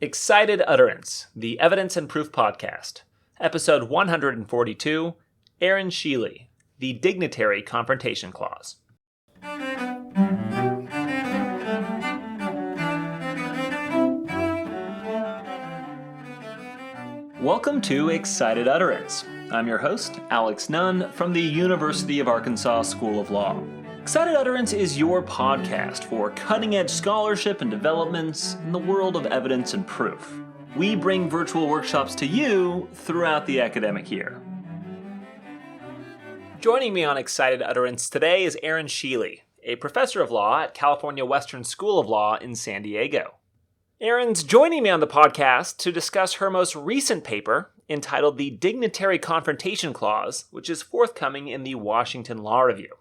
Excited Utterance, the Evidence and Proof Podcast, Episode 142, Erin Sheley, the Dignitary Confrontation Clause. Welcome to Excited Utterance. I'm your host, Alex Nunn, from the University of Arkansas School of Law. Excited Utterance is your podcast for cutting-edge scholarship and developments in the world of evidence and proof. We bring virtual workshops to you throughout the academic year. Joining me on Excited Utterance today is Erin Sheley, a professor of law at California Western School of Law in San Diego. Erin's joining me on the podcast to discuss her most recent paper entitled The Dignitary Confrontation Clause, which is forthcoming in the Washington Law Review.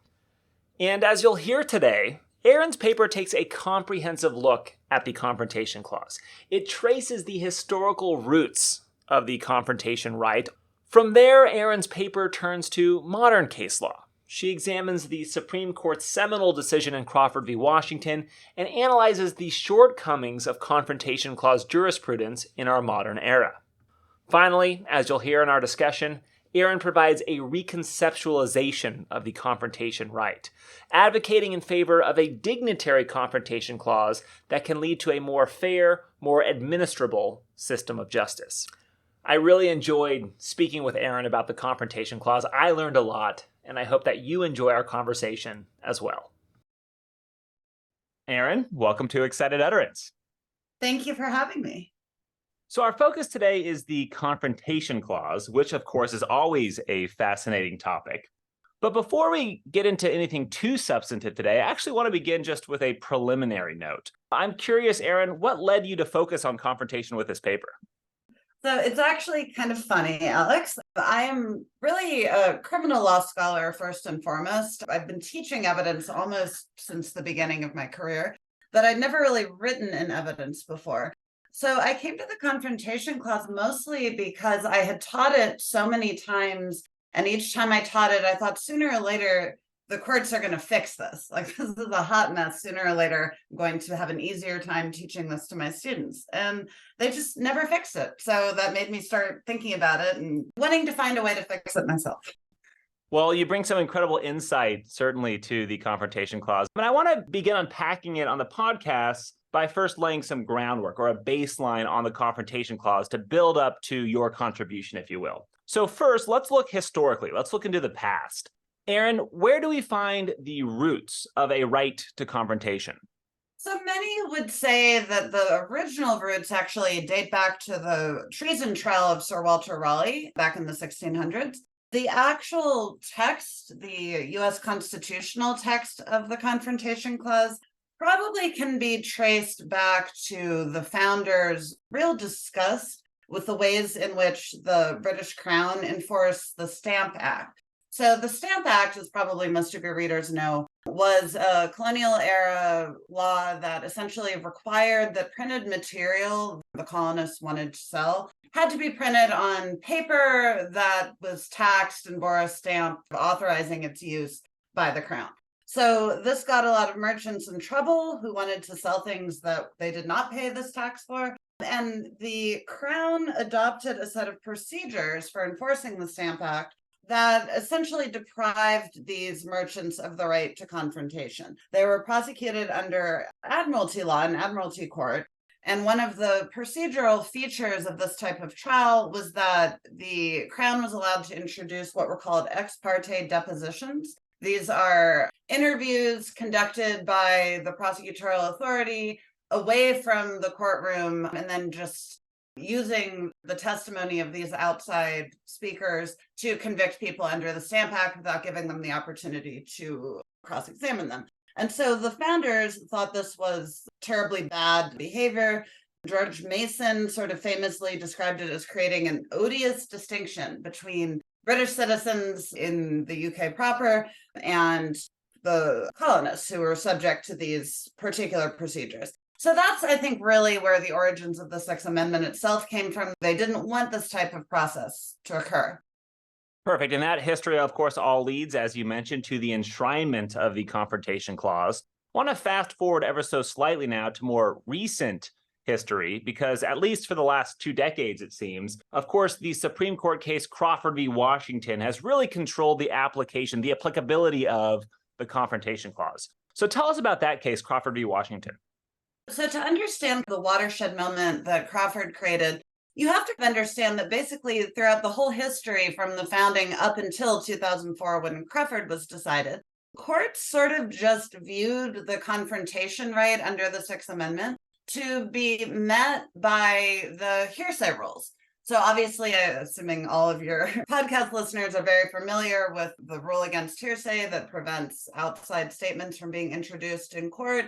And as you'll hear today, Erin's paper takes a comprehensive look at the Confrontation Clause. It traces the historical roots of the confrontation right. From there, Erin's paper turns to modern case law. She examines the Supreme Court's seminal decision in Crawford v. Washington and analyzes the shortcomings of Confrontation Clause jurisprudence in our modern era. Finally, as you'll hear in our discussion, Erin provides a reconceptualization of the confrontation right, advocating in favor of a dignitary confrontation clause that can lead to a more fair, more administrable system of justice. I really enjoyed speaking with Erin about the confrontation clause. I learned a lot, and I hope that you enjoy our conversation as well. Erin, welcome to Excited Utterance. Thank you for having me. So our focus today is the Confrontation Clause, which of course is always a fascinating topic. But before we get into anything too substantive today, I actually want to begin just with a preliminary note. I'm curious, Erin, what led you to focus on confrontation with this paper? So it's actually kind of funny, Alex. I am really a criminal law scholar first and foremost. I've been teaching evidence almost since the beginning of my career, but I'd never really written in evidence before. So I came to the Confrontation Clause mostly because I had taught it so many times, and each time I taught it, I thought sooner or later, the courts are going to fix this. Like, this is a hot mess. Sooner or later, I'm going to have an easier time teaching this to my students. And they just never fix it. So that made me start thinking about it and wanting to find a way to fix it myself. Well, you bring some incredible insight, certainly, to the Confrontation Clause. But I want to begin unpacking it on the podcast by first laying some groundwork or a baseline on the Confrontation Clause to build up to your contribution, if you will. So first, let's look historically. Let's look into the past. Erin, where do we find the roots of a right to confrontation? So many would say that the original roots actually date back to the treason trial of Sir Walter Raleigh back in the 1600s. The actual text, the U.S. constitutional text of the Confrontation Clause, probably can be traced back to the founders' real disgust with the ways in which the British Crown enforced the Stamp Act. So the Stamp Act, as probably most of your readers know, was a colonial era law that essentially required that printed material the colonists wanted to sell had to be printed on paper that was taxed and bore a stamp authorizing its use by the Crown. So this got a lot of merchants in trouble who wanted to sell things that they did not pay this tax for. And the Crown adopted a set of procedures for enforcing the Stamp Act that essentially deprived these merchants of the right to confrontation. They were prosecuted under admiralty law, an admiralty court. And one of the procedural features of this type of trial was that the Crown was allowed to introduce what were called ex parte depositions. These are interviews conducted by the prosecutorial authority away from the courtroom and then just using the testimony of these outside speakers to convict people under the Stamp Act without giving them the opportunity to cross-examine them. And so the founders thought this was terribly bad behavior. George Mason sort of famously described it as creating an odious distinction between British citizens in the UK proper and the colonists who were subject to these particular procedures. So that's, I think, really where the origins of the Sixth Amendment itself came from. They didn't want this type of process to occur. Perfect. And that history, of course, all leads, as you mentioned, to the enshrinement of the Confrontation Clause. I want to fast forward ever so slightly now to more recent history because, at least for the last 2 decades, it seems, of course, the Supreme Court case Crawford v. Washington has really controlled the application, the applicability of the Confrontation Clause. So tell us about that case, Crawford v. Washington. So to understand the watershed moment that Crawford created, you have to understand that basically throughout the whole history from the founding up until 2004 when Crawford was decided, courts sort of just viewed the confrontation right under the Sixth Amendment to be met by the hearsay rules. So obviously, assuming all of your podcast listeners are very familiar with the rule against hearsay that prevents outside statements from being introduced in court,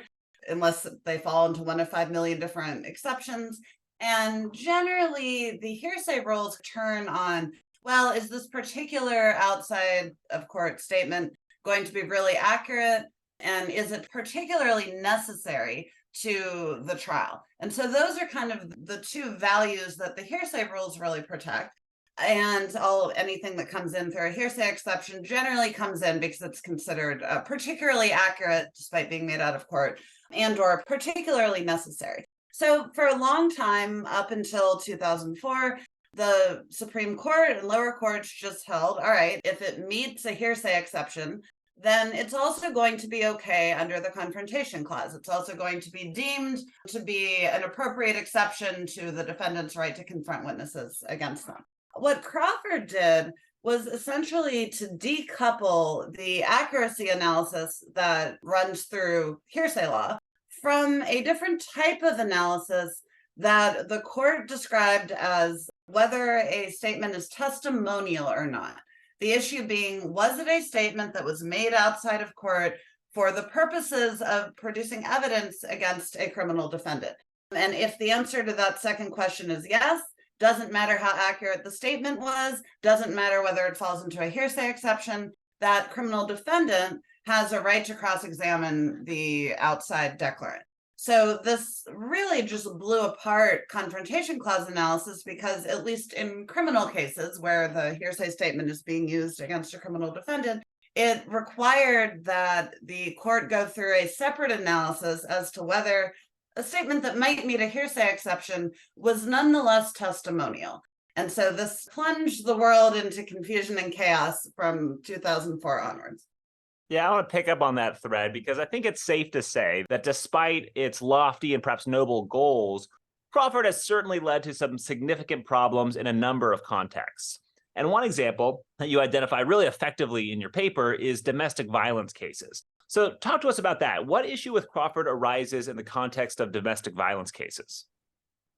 unless they fall into one of 5 million different exceptions. And generally, the hearsay rules turn on, well, is this particular outside of court statement going to be really accurate? And is it particularly necessary to the trial? And so those are kind of the two values that the hearsay rules really protect. And anything that comes in through a hearsay exception generally comes in because it's considered particularly accurate despite being made out of court and or particularly necessary. So for a long time, up until 2004, the Supreme Court and lower courts just held, all right, if it meets a hearsay exception, then it's also going to be okay under the Confrontation Clause. It's also going to be deemed to be an appropriate exception to the defendant's right to confront witnesses against them. What Crawford did was essentially to decouple the accuracy analysis that runs through hearsay law from a different type of analysis that the court described as whether a statement is testimonial or not. The issue being, was it a statement that was made outside of court for the purposes of producing evidence against a criminal defendant? And if the answer to that second question is yes, doesn't matter how accurate the statement was, doesn't matter whether it falls into a hearsay exception, that criminal defendant has a right to cross-examine the outside declarant. So this really just blew apart Confrontation Clause analysis because, at least in criminal cases where the hearsay statement is being used against a criminal defendant, it required that the court go through a separate analysis as to whether a statement that might meet a hearsay exception was nonetheless testimonial. And so this plunged the world into confusion and chaos from 2004 onwards. Yeah, I want to pick up on that thread because I think it's safe to say that despite its lofty and perhaps noble goals, Crawford has certainly led to some significant problems in a number of contexts. And one example that you identify really effectively in your paper is domestic violence cases. So talk to us about that. What issue with Crawford arises in the context of domestic violence cases?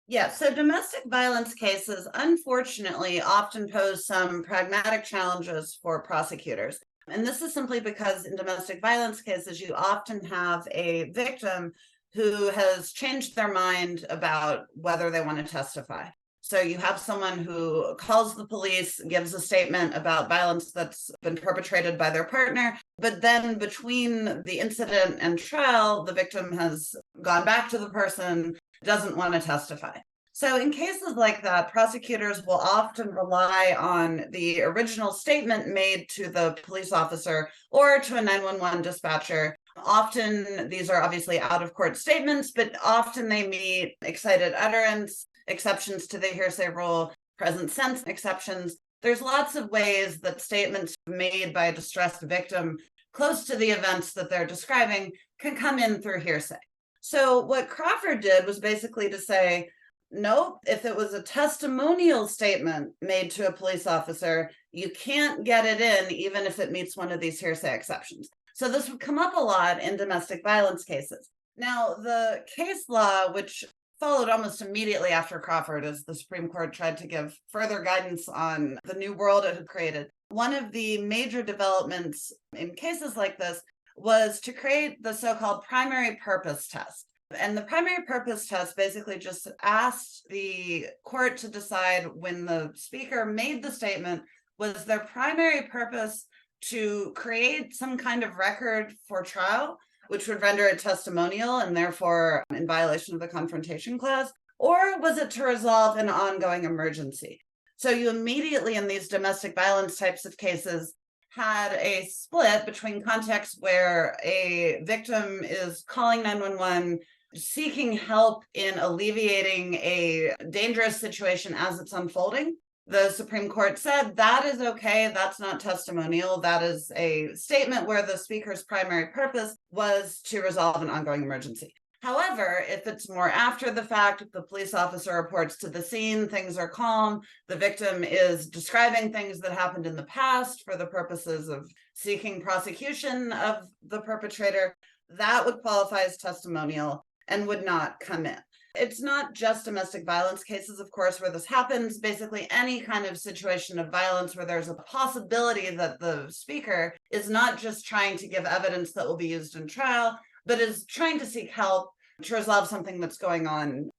Yeah, so domestic violence cases, unfortunately, often pose some pragmatic challenges for prosecutors. And this is simply because in domestic violence cases, you often have a victim who has changed their mind about whether they want to testify. So you have someone who calls the police, gives a statement about violence that's been perpetrated by their partner, but then between the incident and trial, the victim has gone back to the person, doesn't want to testify. So in cases like that, prosecutors will often rely on the original statement made to the police officer or to a 911 dispatcher. Often these are obviously out-of-court statements, but often they meet excited utterance, exceptions to the hearsay rule, present sense exceptions. There's lots of ways that statements made by a distressed victim close to the events that they're describing can come in through hearsay. So what Crawford did was basically to say, nope, if it was a testimonial statement made to a police officer, you can't get it in even if it meets one of these hearsay exceptions. So this would come up a lot in domestic violence cases. Now, the case law, which followed almost immediately after Crawford as the Supreme Court tried to give further guidance on the new world it had created, one of the major developments in cases like this was to create the so-called primary purpose test. And the primary purpose test basically just asked the court to decide when the speaker made the statement, was their primary purpose to create some kind of record for trial, which would render it testimonial and therefore in violation of the Confrontation Clause, or was it to resolve an ongoing emergency? So you immediately in these domestic violence types of cases had a split between contexts where a victim is calling 911, seeking help in alleviating a dangerous situation as it's unfolding. The Supreme Court said that is okay. That's not testimonial. That is a statement where the speaker's primary purpose was to resolve an ongoing emergency. However, if it's more after the fact, if the police officer reports to the scene, things are calm, the victim is describing things that happened in the past for the purposes of seeking prosecution of the perpetrator, that would qualify as testimonial and would not come in. It's not just domestic violence cases, of course, where this happens. Basically, any kind of situation of violence where there's a possibility that the speaker is not just trying to give evidence that will be used in trial, but is trying to seek help to resolve something that's going on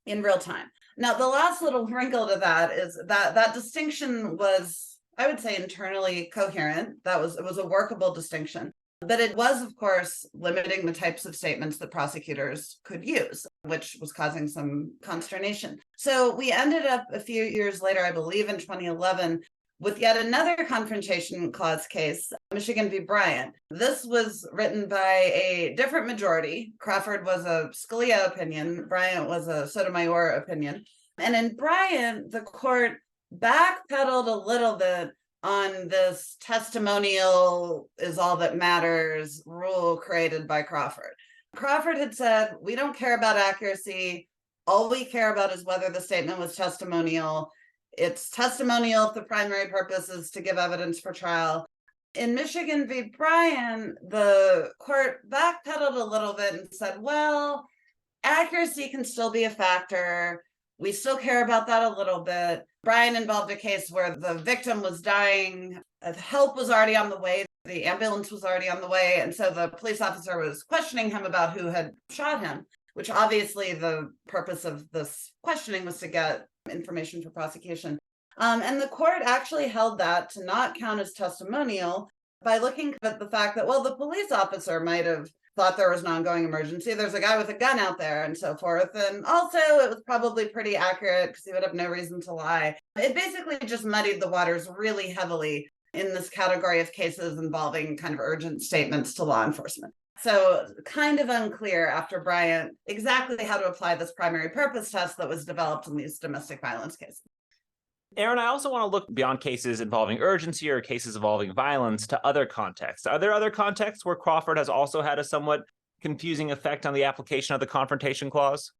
in real time. Now, the last little wrinkle to that is that that distinction was, I would say, internally coherent. It was a workable distinction. But it was, of course, limiting the types of statements that prosecutors could use, which was causing some consternation. So we ended up a few years later, I believe in 2011, with yet another confrontation clause case, Michigan v. Bryant. This was written by a different majority. Crawford was a Scalia opinion. Bryant was a Sotomayor opinion. And in Bryant, the court backpedaled a little bit on this testimonial is all that matters rule created by Crawford. Crawford had said, we don't care about accuracy. All we care about is whether the statement was testimonial. It's testimonial if the primary purpose is to give evidence for trial. In Michigan v. Bryan, the court backpedaled a little bit and said, well, accuracy can still be a factor. We still care about that a little bit. Bryan involved a case where the victim was dying. Help was already on the way. The ambulance was already on the way. And so the police officer was questioning him about who had shot him, which obviously the purpose of this questioning was to get information for prosecution. And the court actually held that to not count as testimonial by looking at the fact that, well, the police officer might have thought there was an ongoing emergency. There's a guy with a gun out there and so forth. And also it was probably pretty accurate because he would have no reason to lie. It basically just muddied the waters really heavily in this category of cases involving kind of urgent statements to law enforcement. So kind of unclear after Bryant exactly how to apply this primary purpose test that was developed in these domestic violence cases. Erin, I also want to look beyond cases involving urgency or cases involving violence to other contexts. Are there other contexts where Crawford has also had a somewhat confusing effect on the application of the Confrontation Clause?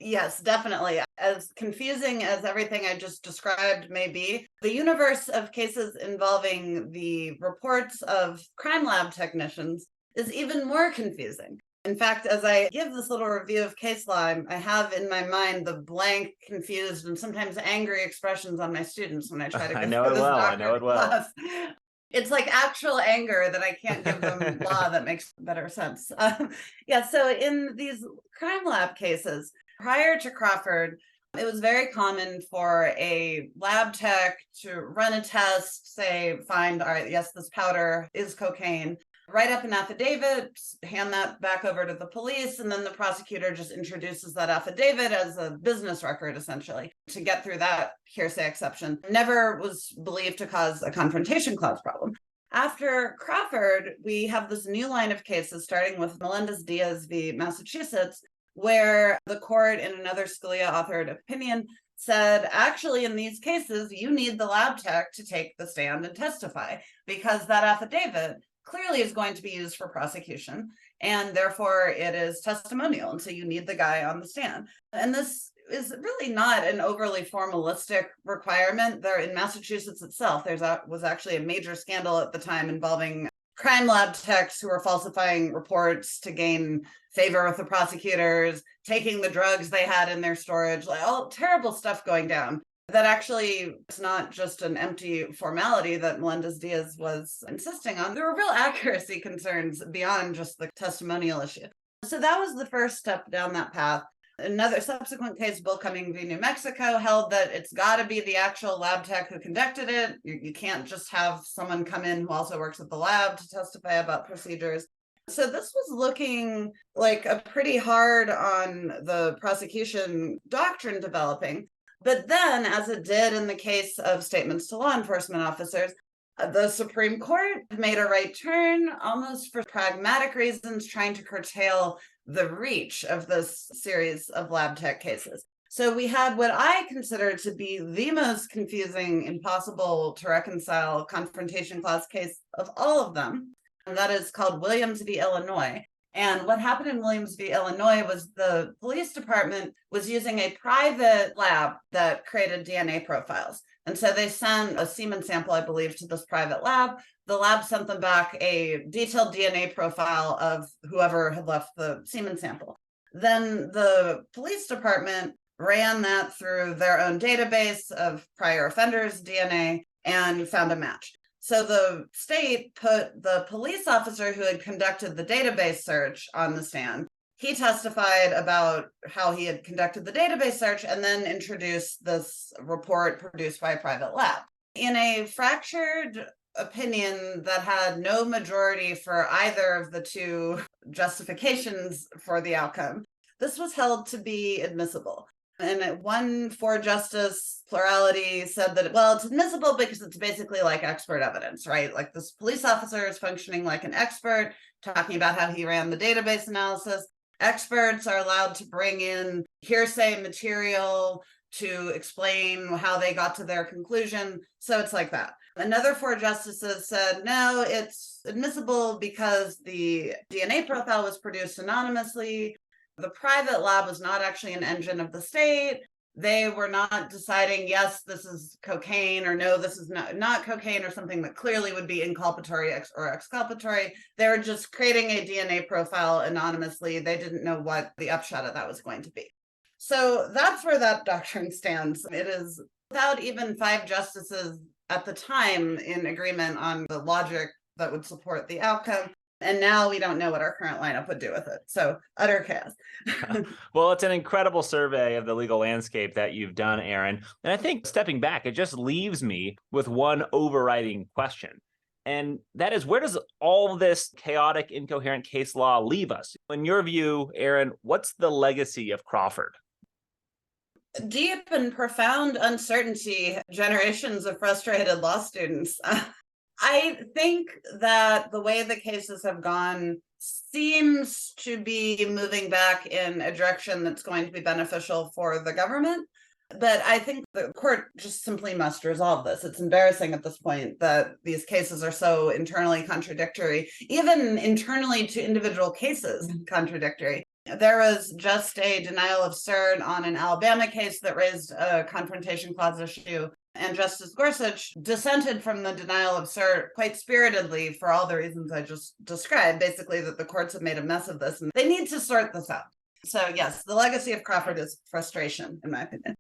Yes, definitely. As confusing as everything I just described may be, the universe of cases involving the reports of crime lab technicians is even more confusing. In fact, as I give this little review of case law, I have in my mind the blank, confused, and sometimes angry expressions on my students when I try to go through this doctorate class. It's like actual anger that I can't give them law that makes better sense. So in these crime lab cases, prior to Crawford, it was very common for a lab tech to run a test, say, find, all right, yes, this powder is cocaine, write up an affidavit, hand that back over to the police, and then the prosecutor just introduces that affidavit as a business record, essentially, to get through that hearsay exception. Never was believed to cause a confrontation clause problem. After Crawford, we have this new line of cases, starting with Melendez-Diaz v. Massachusetts, where the court, in another Scalia-authored opinion, said, actually, in these cases, you need the lab tech to take the stand and testify, because that affidavit clearly is going to be used for prosecution, and therefore it is testimonial. And so you need the guy on the stand. And this is really not an overly formalistic requirement. There in Massachusetts itself, was actually a major scandal at the time involving crime lab techs who were falsifying reports to gain favor with the prosecutors, taking the drugs they had in their storage, like all terrible stuff going down. That actually it's not just an empty formality that Melendez-Diaz was insisting on. There were real accuracy concerns beyond just the testimonial issue. So that was the first step down that path. Another subsequent case, Bill Cumming v. New Mexico, held that it's got to be the actual lab tech who conducted it. You can't just have someone come in who also works at the lab to testify about procedures. So this was looking like a pretty hard on the prosecution doctrine developing. But then, as it did in the case of statements to law enforcement officers, The Supreme Court made a right turn almost for pragmatic reasons, trying to curtail the reach of this series of lab tech cases. So we had what I consider to be the most confusing, impossible to reconcile confrontation clause case of all of them, and that is called Williams v. Illinois. And what happened in Williams v. Illinois was the police department was using a private lab that created DNA profiles. And so they sent a semen sample, I believe, to this private lab. The lab sent them back a detailed DNA profile of whoever had left the semen sample. Then the police department ran that through their own database of prior offenders' DNA and found a match. So the state put the police officer who had conducted the database search on the stand. He testified about how he had conducted the database search and then introduced this report produced by a private lab. In a fractured opinion that had no majority for either of the two justifications for the outcome, this was held to be admissible. And one four-justice plurality said that, well, it's admissible because it's basically like expert evidence, right? Like this police officer is functioning like an expert, talking about how he ran the database analysis. Experts are allowed to bring in hearsay material to explain how they got to their conclusion. So it's like that. Another four justices said, no, it's admissible because the DNA profile was produced anonymously. The private lab was not actually an engine of the state. They were not deciding, yes, this is cocaine, or no, this is not cocaine, or something that clearly would be inculpatory or exculpatory. They were just creating a DNA profile anonymously. They didn't know what the upshot of that was going to be. So that's where that doctrine stands. It is without even five justices at the time in agreement on the logic that would support the outcome. And now we don't know what our current lineup would do with it. So utter chaos. Well, it's an incredible survey of the legal landscape that you've done, Erin. And I think stepping back, it just leaves me with one overriding question. And that is, where does all this chaotic, incoherent case law leave us? In your view, Erin, what's the legacy of Crawford? Deep and profound uncertainty, generations of frustrated law students. I think that the way the cases have gone seems to be moving back in a direction that's going to be beneficial for the government. But I think the court just simply must resolve this. It's embarrassing at this point that these cases are so internally contradictory, even internally to individual cases contradictory. There was just a denial of cert on an Alabama case that raised a confrontation clause issue. And Justice Gorsuch dissented from the denial of cert quite spiritedly for all the reasons I just described, basically that the courts have made a mess of this and they need to sort this out. So yes, the legacy of Crawford is frustration, in my opinion.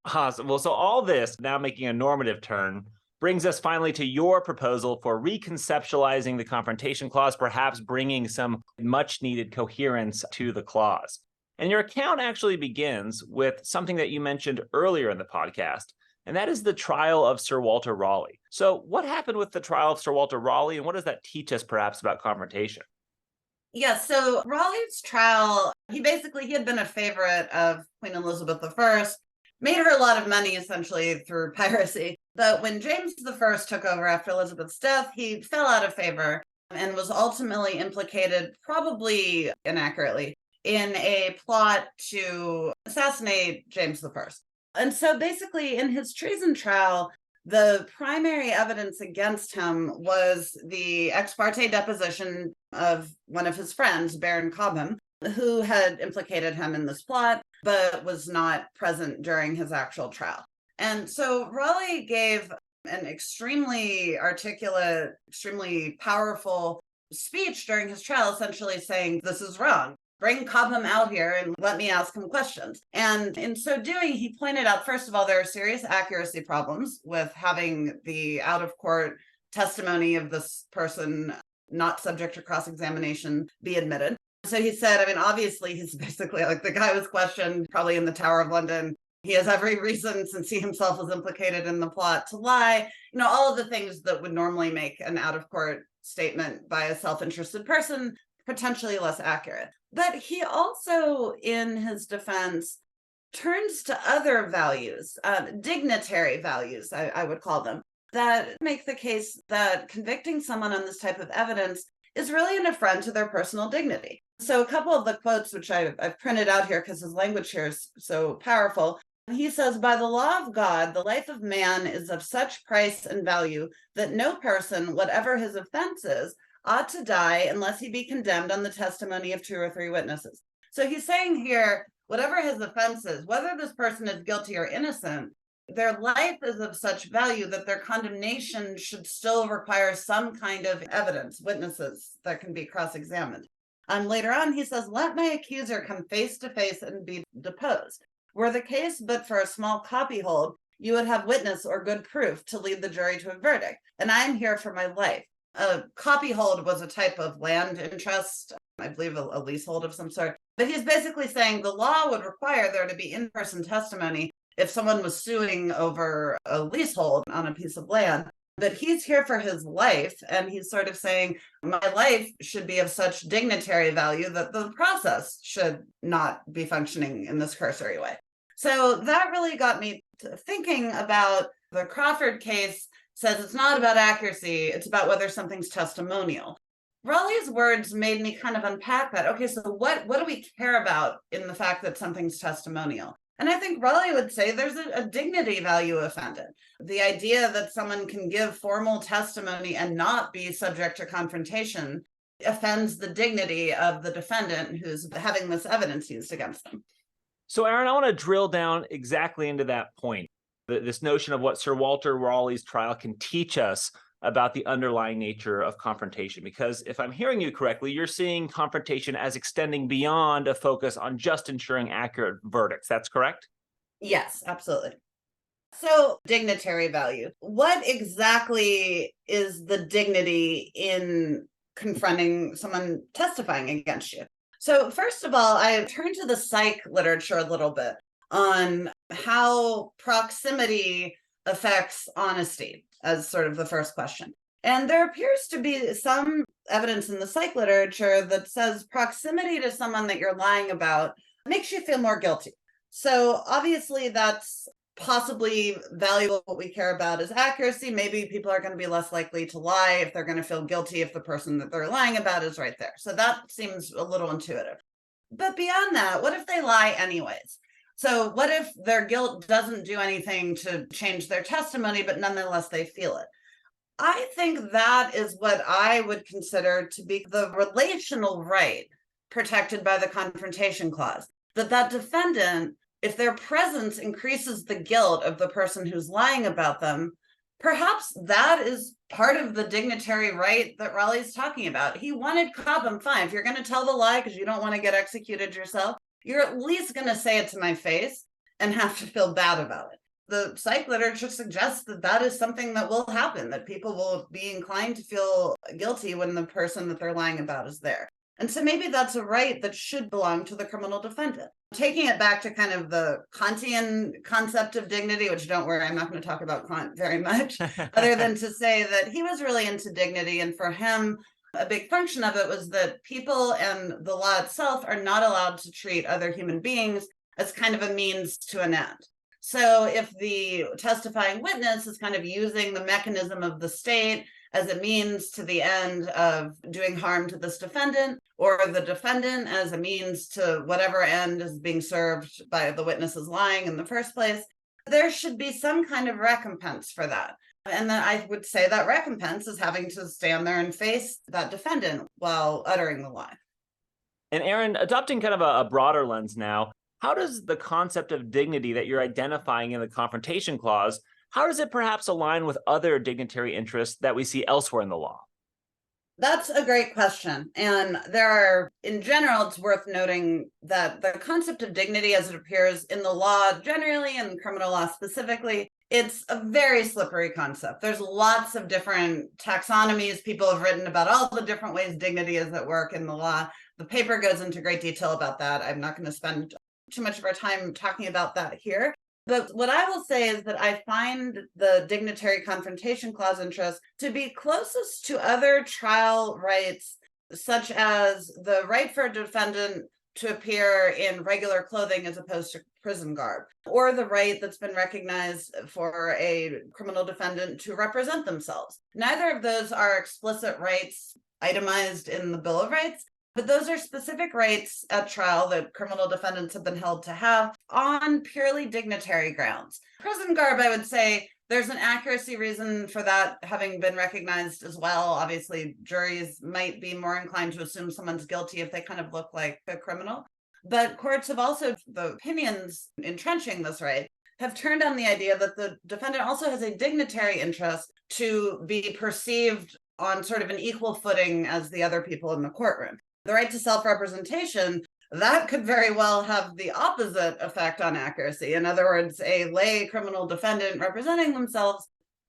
Awesome. Well, so all this, now making a normative turn, brings us finally to your proposal for reconceptualizing the confrontation clause, perhaps bringing some much needed coherence to the clause. And your account actually begins with something that you mentioned earlier in the podcast, and that is the trial of Sir Walter Raleigh. So what happened with the trial of Sir Walter Raleigh, and what does that teach us perhaps about confrontation? Yes, so Raleigh's trial, he had been a favorite of Queen Elizabeth I, made her a lot of money essentially through piracy. But when James I took over after Elizabeth's death, he fell out of favor and was ultimately implicated, probably inaccurately, in a plot to assassinate James I. And so basically in his treason trial, the primary evidence against him was the ex parte deposition of one of his friends, Baron Cobham, who had implicated him in this plot, but was not present during his actual trial. And so Raleigh gave an extremely articulate, extremely powerful speech during his trial, essentially saying, this is wrong. Bring Cobham out here and let me ask him questions. And in so doing, he pointed out, first of all, there are serious accuracy problems with having the out-of-court testimony of this person not subject to cross-examination be admitted. So he said, obviously, he's basically like the guy was questioned probably in the Tower of London. He has every reason, since he himself was implicated in the plot, to lie. All of the things that would normally make an out-of-court statement by a self-interested person potentially less accurate. But he also, in his defense, turns to other values, dignitary values, I would call them. that make the case that convicting someone on this type of evidence is really an affront to their personal dignity. So a couple of the quotes, which I've printed out here because his language here is so powerful. He says, by the law of God, the life of man is of such price and value that no person, whatever his offense is, ought to die unless he be condemned on the testimony of 2 or 3 witnesses. So he's saying here, whatever his offense is, whether this person is guilty or innocent, their life is of such value that their condemnation should still require some kind of evidence, witnesses that can be cross-examined. Later on, he says, let my accuser come face to face and be deposed. Were the case but for a small copyhold, you would have witness or good proof to lead the jury to a verdict. And I am here for my life. A copyhold was a type of land interest, I believe a leasehold of some sort. But he's basically saying the law would require there to be in-person testimony if someone was suing over a leasehold on a piece of land. But he's here for his life, and he's sort of saying, my life should be of such dignitary value that the process should not be functioning in this cursory way. So that really got me thinking about the Crawford case. Says it's not about accuracy, it's about whether something's testimonial. Raleigh's words made me kind of unpack that. Okay, so what do we care about in the fact that something's testimonial? And I think Raleigh would say there's a dignity value offended. The idea that someone can give formal testimony and not be subject to confrontation offends the dignity of the defendant who's having this evidence used against them. So, Erin, I want to drill down exactly into that point, this notion of what Sir Walter Raleigh's trial can teach us about the underlying nature of confrontation. Because if I'm hearing you correctly, you're seeing confrontation as extending beyond a focus on just ensuring accurate verdicts. That's correct? Yes, absolutely. So, dignitary value. What exactly is the dignity in confronting someone testifying against you? So, first of all, I turned to the psych literature a little bit on how proximity affects honesty as sort of the first question. And there appears to be some evidence in the psych literature that says proximity to someone that you're lying about makes you feel more guilty. So obviously that's possibly valuable. What we care about is accuracy. Maybe people are going to be less likely to lie if they're going to feel guilty if the person that they're lying about is right there. So that seems a little intuitive. But beyond that, what if they lie anyways? So what if their guilt doesn't do anything to change their testimony, but nonetheless they feel it? I think that is what I would consider to be the relational right protected by the Confrontation Clause. That defendant, if their presence increases the guilt of the person who's lying about them, perhaps that is part of the dignitary right that Raleigh's talking about. He wanted Cobham, fine. If you're going to tell the lie because you don't want to get executed yourself, you're at least going to say it to my face and have to feel bad about it. The psych literature suggests that that is something that will happen, that people will be inclined to feel guilty when the person that they're lying about is there. And so maybe that's a right that should belong to the criminal defendant. Taking it back to kind of the Kantian concept of dignity, which don't worry, I'm not going to talk about Kant very much, other than to say that he was really into dignity. And for him, a big function of it was that people and the law itself are not allowed to treat other human beings as kind of a means to an end. So if the testifying witness is kind of using the mechanism of the state as a means to the end of doing harm to this defendant, or the defendant as a means to whatever end is being served by the witnesses lying in the first place, there should be some kind of recompense for that. And then I would say that recompense is having to stand there and face that defendant while uttering the lie. And Erin, adopting kind of a broader lens now, how does the concept of dignity that you're identifying in the Confrontation Clause, how does it perhaps align with other dignitary interests that we see elsewhere in the law? That's a great question. And in general, it's worth noting that the concept of dignity as it appears in the law generally and criminal law specifically, it's a very slippery concept. There's lots of different taxonomies. People have written about all the different ways dignity is at work in the law. The paper goes into great detail about that. I'm not going to spend too much of our time talking about that here. But what I will say is that I find the Dignitary Confrontation Clause interest to be closest to other trial rights, such as the right for a defendant to appear in regular clothing as opposed to prison garb, or the right that's been recognized for a criminal defendant to represent themselves. Neither of those are explicit rights itemized in the Bill of Rights, but those are specific rights at trial that criminal defendants have been held to have on purely dignitary grounds. Prison garb, I would say, there's an accuracy reason for that having been recognized as well. Obviously, juries might be more inclined to assume someone's guilty if they kind of look like a criminal. But courts have also, the opinions entrenching this right, have turned on the idea that the defendant also has a dignitary interest to be perceived on sort of an equal footing as the other people in the courtroom. The right to self-representation, that could very well have the opposite effect on accuracy. In other words, a lay criminal defendant representing themselves,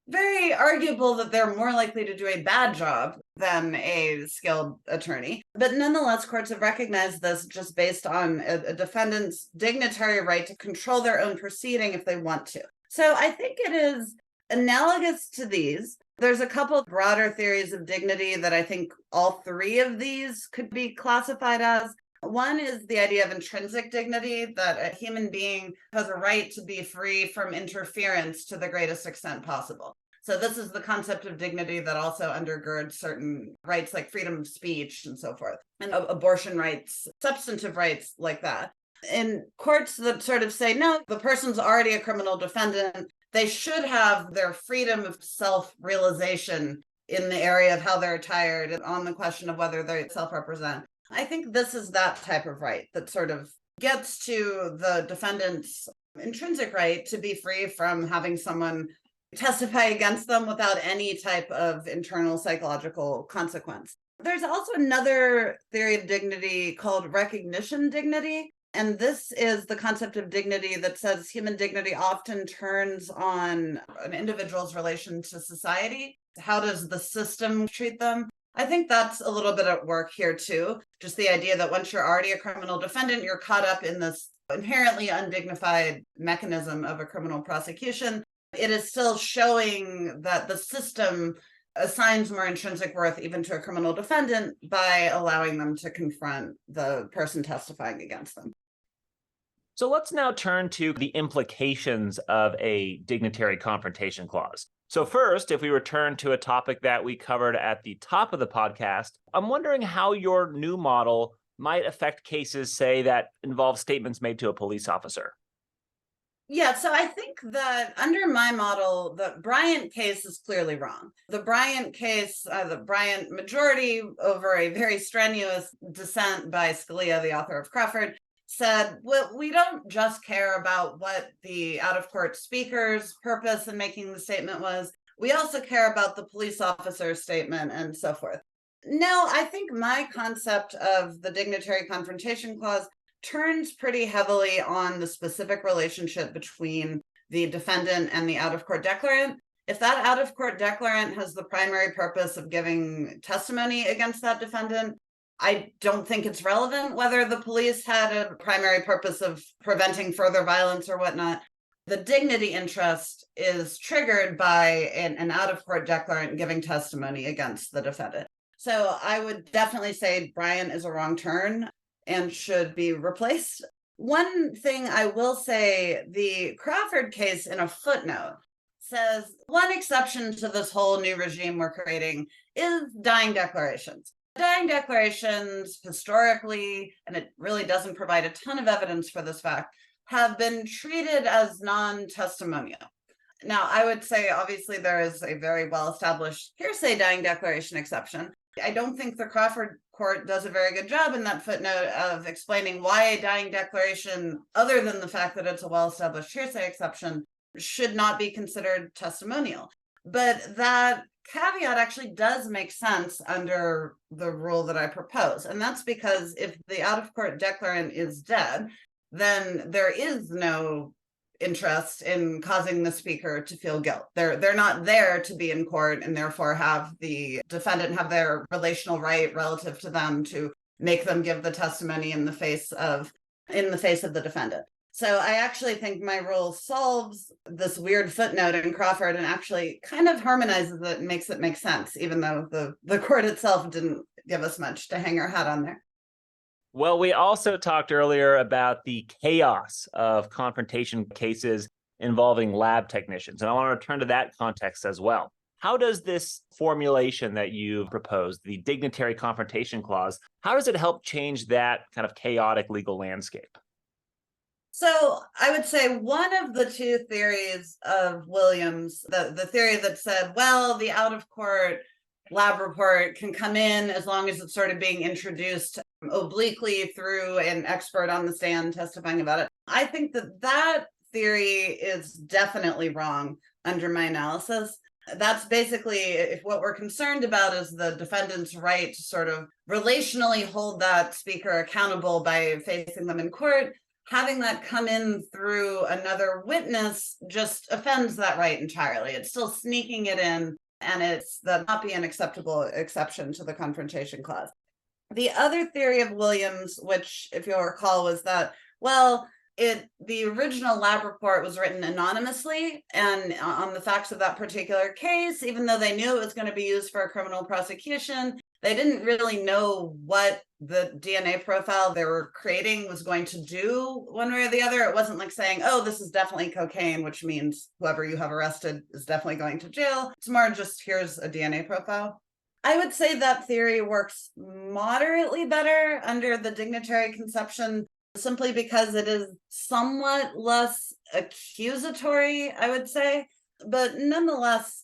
very arguable that they're more likely to do a bad job than a skilled attorney. But nonetheless, courts have recognized this just based on a defendant's dignitary right to control their own proceeding if they want to. So I think it is analogous to these. There's a couple of broader theories of dignity that I think all three of these could be classified as. One is the idea of intrinsic dignity, that a human being has a right to be free from interference to the greatest extent possible. So this is the concept of dignity that also undergirds certain rights like freedom of speech and so forth, and abortion rights, substantive rights like that. In courts that sort of say, no, the person's already a criminal defendant, they should have their freedom of self-realization in the area of how they're attired and on the question of whether they self-represent. I think this is that type of right that sort of gets to the defendant's intrinsic right to be free from having someone testify against them without any type of internal psychological consequence. There's also another theory of dignity called recognition dignity. And this is the concept of dignity that says human dignity often turns on an individual's relation to society. How does the system treat them? I think that's a little bit at work here too. Just the idea that once you're already a criminal defendant, you're caught up in this inherently undignified mechanism of a criminal prosecution. It is still showing that the system assigns more intrinsic worth even to a criminal defendant by allowing them to confront the person testifying against them. So let's now turn to the implications of a dignitary confrontation clause. So first, if we return to a topic that we covered at the top of the podcast, I'm wondering how your new model might affect cases, say, that involve statements made to a police officer. Yeah, so I think that under my model, the Bryant case is clearly wrong. The Bryant case, the Bryant majority over a very strenuous dissent by Scalia, the author of Crawford, said, well, we don't just care about what the out-of-court speaker's purpose in making the statement was. We also care about the police officer's statement and so forth. No, I think my concept of the Dignitary Confrontation Clause turns pretty heavily on the specific relationship between the defendant and the out-of-court declarant. If that out-of-court declarant has the primary purpose of giving testimony against that defendant, I don't think it's relevant whether the police had a primary purpose of preventing further violence or whatnot. The dignity interest is triggered by an out-of-court declarant giving testimony against the defendant. So I would definitely say Bryant is a wrong turn and should be replaced. One thing I will say, the Crawford case in a footnote says one exception to this whole new regime we're creating is dying declarations. Dying declarations historically, and it really doesn't provide a ton of evidence for this fact, have been treated as non-testimonial. Now, I would say, obviously, there is a very well-established hearsay dying declaration exception. I don't think the Crawford court does a very good job in that footnote of explaining why a dying declaration, other than the fact that it's a well-established hearsay exception, should not be considered testimonial. But that caveat actually does make sense under the rule that I propose. And that's because if the out-of-court declarant is dead, then there is no interest in causing the speaker to feel guilt. They're not there to be in court and therefore have the defendant have their relational right relative to them to make them give the testimony in the face of the defendant. So I actually think my rule solves this weird footnote in Crawford and actually kind of harmonizes it and makes it make sense, even though the court itself didn't give us much to hang our hat on there. Well, we also talked earlier about the chaos of confrontation cases involving lab technicians, and I want to return to that context as well. How does this formulation that you've proposed, the Dignitary Confrontation Clause, how does it help change that kind of chaotic legal landscape? So I would say one of the two theories of Williams, the theory that said, well, the out of court lab report can come in as long as it's sort of being introduced obliquely through an expert on the stand testifying about it. I think that theory is definitely wrong under my analysis. That's basically, if what we're concerned about is the defendant's right to sort of relationally hold that speaker accountable by facing them in court, having that come in through another witness just offends that right entirely. It's still sneaking it in, and it's that not be an acceptable exception to the Confrontation Clause. The other theory of Williams, which, if you'll recall, was that, well, the original lab report was written anonymously, and on the facts of that particular case, even though they knew it was going to be used for a criminal prosecution, they didn't really know what the DNA profile they were creating was going to do one way or the other. It wasn't like saying, oh, this is definitely cocaine, which means whoever you have arrested is definitely going to jail. It's more just, here's a DNA profile. I would say that theory works moderately better under the dignitary conception, simply because it is somewhat less accusatory, I would say. But nonetheless,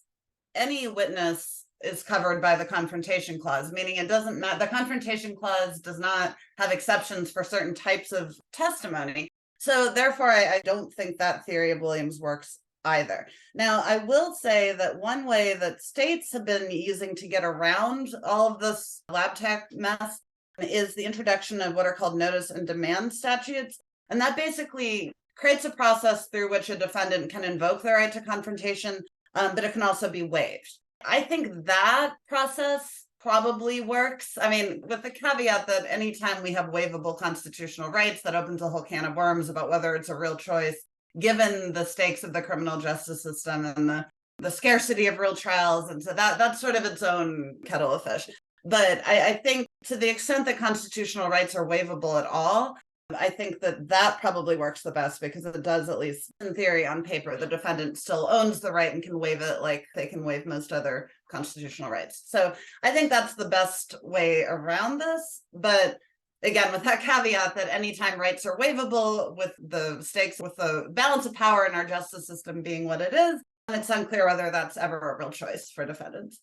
any witness is covered by the Confrontation Clause, meaning it doesn't matter. The Confrontation Clause does not have exceptions for certain types of testimony. So therefore, I don't think that theory of Williams works either. Now, I will say that one way that states have been using to get around all of this lab tech mess is the introduction of what are called notice and demand statutes. And that basically creates a process through which a defendant can invoke their right to confrontation, but it can also be waived. I think that process probably works. I mean, with the caveat that anytime we have waivable constitutional rights, that opens a whole can of worms about whether it's a real choice, given the stakes of the criminal justice system and the scarcity of real trials. And so that's sort of its own kettle of fish. But I think to the extent that constitutional rights are waivable at all, I think that probably works the best, because it does, at least in theory, on paper, the defendant still owns the right and can waive it like they can waive most other constitutional rights. So I think that's the best way around this. But again, with that caveat that anytime rights are waivable, with the stakes, with the balance of power in our justice system being what it is, it's unclear whether that's ever a real choice for defendants.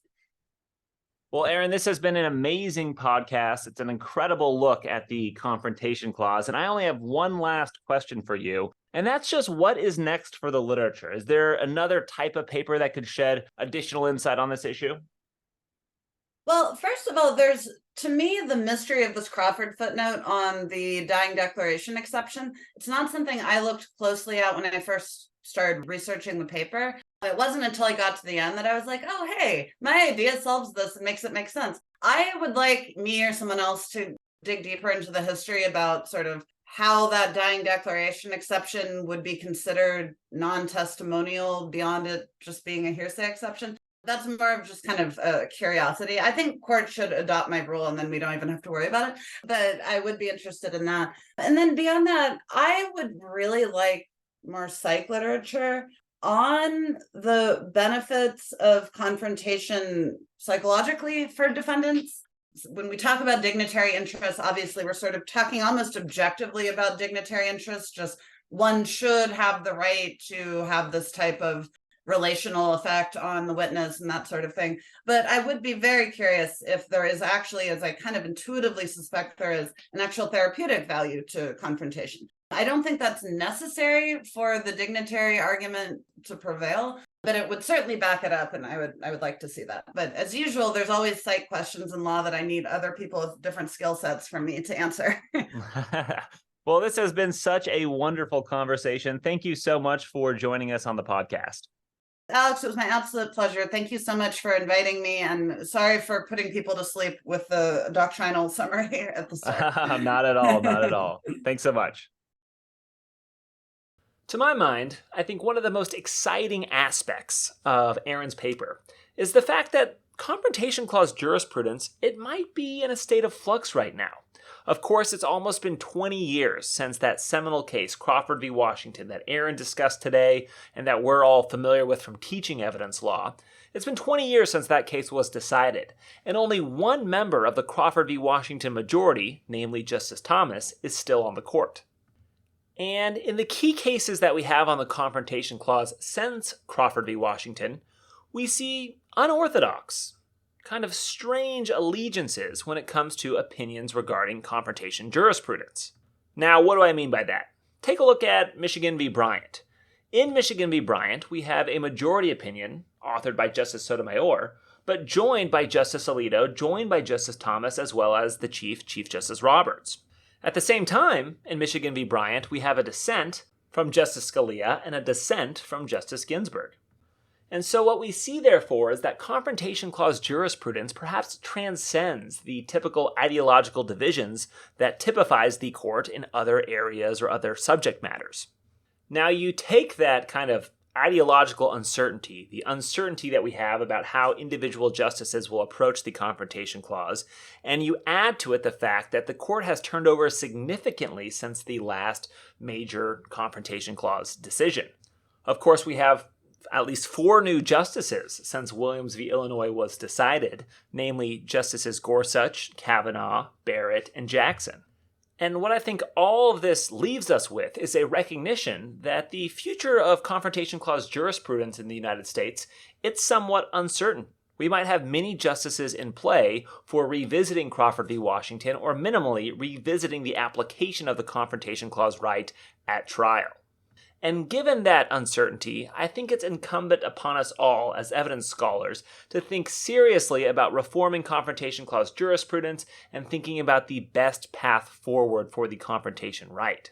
Well, Erin, this has been an amazing podcast. It's an incredible look at the Confrontation Clause. And I only have one last question for you. And that's just, what is next for the literature? Is there another type of paper that could shed additional insight on this issue? Well, first of all, there's, to me, the mystery of this Crawford footnote on the dying declaration exception. It's not something I looked closely at when I first started researching the paper. It wasn't until I got to the end that I was like, oh, hey, my idea solves this and makes it make sense. I would like me or someone else to dig deeper into the history about sort of how that dying declaration exception would be considered non-testimonial beyond it just being a hearsay exception. That's more of just kind of a curiosity. I think court should adopt my rule and then we don't even have to worry about it. But I would be interested in that. And then beyond that, I would really like more psych literature on the benefits of confrontation psychologically for defendants. When we talk about dignitary interests, obviously we're sort of talking almost objectively about dignitary interests, just one should have the right to have this type of relational effect on the witness and that sort of thing. But I would be very curious if there is actually, as I kind of intuitively suspect there is, an actual therapeutic value to confrontation. I don't think that's necessary for the dignitary argument to prevail, but it would certainly back it up, and I would like to see that. But as usual, there's always psych questions in law that I need other people with different skill sets from me to answer. Well, this has been such a wonderful conversation. Thank you so much for joining us on the podcast. Alex, it was my absolute pleasure. Thank you so much for inviting me, and sorry for putting people to sleep with the doctrinal summary at the start. Not at all, not at all. Thanks so much. To my mind, I think one of the most exciting aspects of Erin's paper is the fact that Confrontation Clause jurisprudence, it might be in a state of flux right now. Of course, it's almost been 20 years since that seminal case, Crawford v. Washington, that Erin discussed today and that we're all familiar with from teaching evidence law. It's been 20 years since that case was decided, and only one member of the Crawford v. Washington majority, namely Justice Thomas, is still on the court. And in the key cases that we have on the Confrontation Clause since Crawford v. Washington, we see unorthodox, kind of strange allegiances when it comes to opinions regarding confrontation jurisprudence. Now, what do I mean by that? Take a look at Michigan v. Bryant. In Michigan v. Bryant, we have a majority opinion authored by Justice Sotomayor, but joined by Justice Alito, joined by Justice Thomas, as well as the Chief Justice Roberts. At the same time, in Michigan v. Bryant, we have a dissent from Justice Scalia and a dissent from Justice Ginsburg. And so what we see, therefore, is that Confrontation Clause jurisprudence perhaps transcends the typical ideological divisions that typifies the court in other areas or other subject matters. Now, you take that kind of ideological uncertainty, the uncertainty that we have about how individual justices will approach the Confrontation Clause, and you add to it the fact that the court has turned over significantly since the last major Confrontation Clause decision. Of course, we have at least 4 new justices since Williams v. Illinois was decided, namely Justices Gorsuch, Kavanaugh, Barrett, and Jackson. And what I think all of this leaves us with is a recognition that the future of Confrontation Clause jurisprudence in the United States, it's somewhat uncertain. We might have many justices in play for revisiting Crawford v. Washington or minimally revisiting the application of the Confrontation Clause right at trial. And given that uncertainty, I think it's incumbent upon us all as evidence scholars to think seriously about reforming Confrontation Clause jurisprudence and thinking about the best path forward for the confrontation right.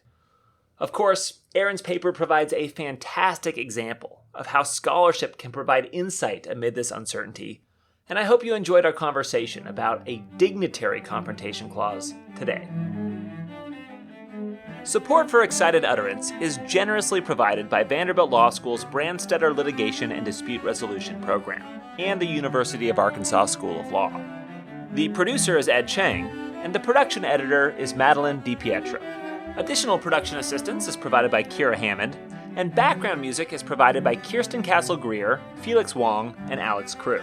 Of course, Erin's paper provides a fantastic example of how scholarship can provide insight amid this uncertainty, and I hope you enjoyed our conversation about a dignitary confrontation clause today. Support for Excited Utterance is generously provided by Vanderbilt Law School's Branstetter Litigation and Dispute Resolution Program and the University of Arkansas School of Law. The producer is Ed Chang, and the production editor is Madeline DiPietro. Additional production assistance is provided by Kira Hammond, and background music is provided by Kirsten Castle-Greer, Felix Wong, and Alex Crew.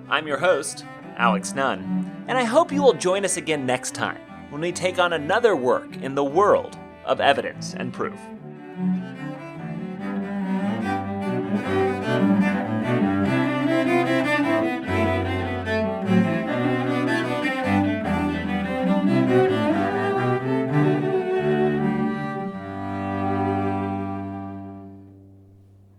I'm your host, Alex Nunn, and I hope you will join us again next time when we take on another work in the world of evidence and proof.